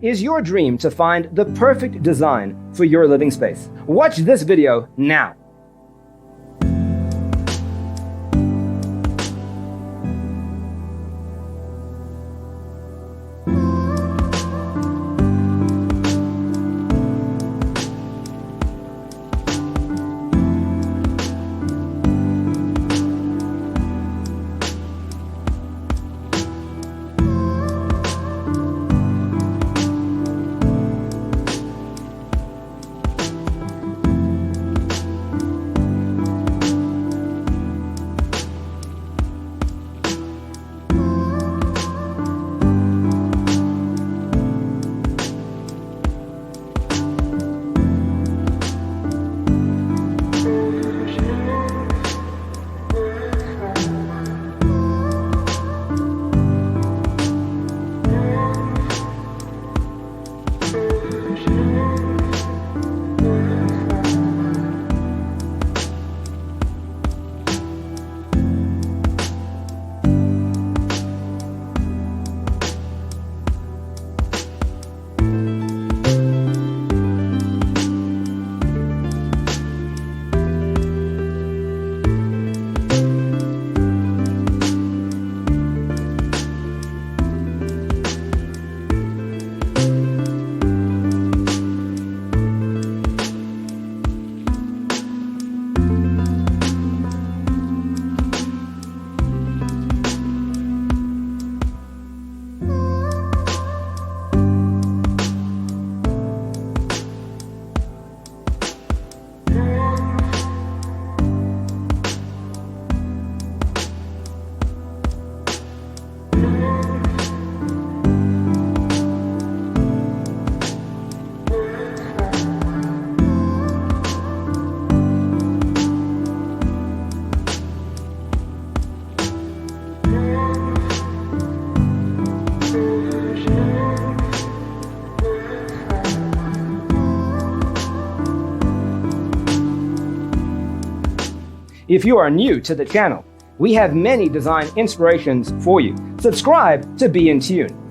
Is your dream to find the perfect design for your living space? Watch this video now. If you are new to the channel, we have many design inspirations for you. Subscribe to be in tune.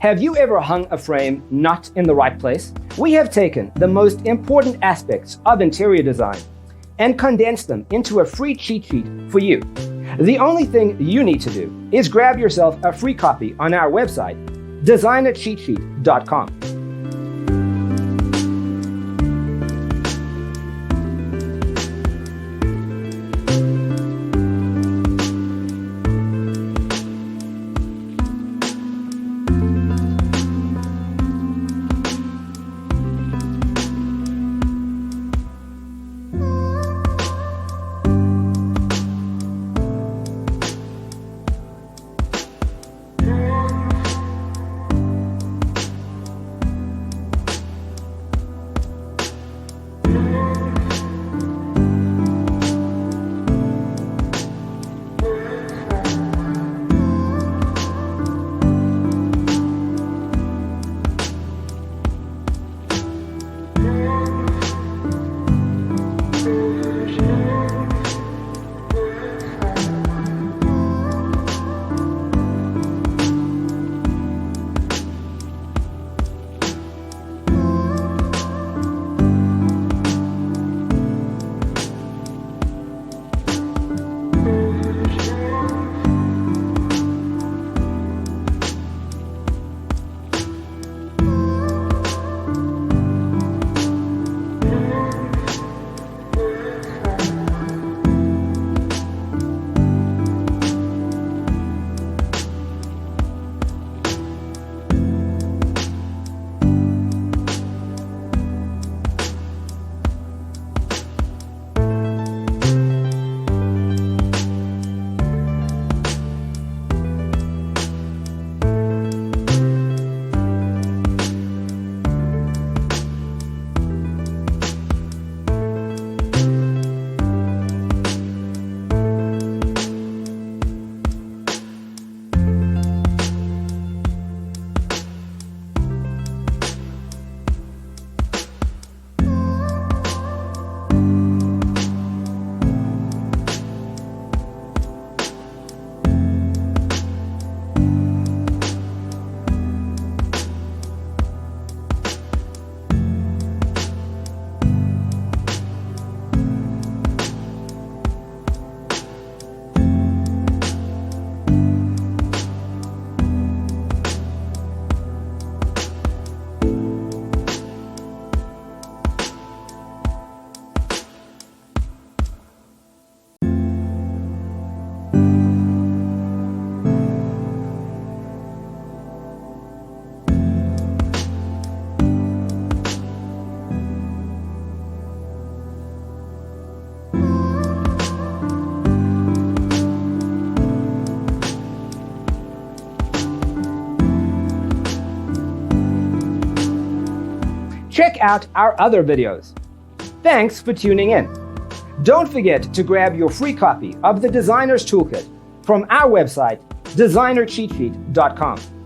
Have you ever hung a frame not in the right place? We have taken the most important aspects of interior design and condensed them into a free cheat sheet for you. The only thing you need to do is grab yourself a free copy on our website, designercheatsheet.com. Check out our other videos. Thanks for tuning in. Don't forget to grab your free copy of the Designer's Toolkit from our website, designercheatsheet.com.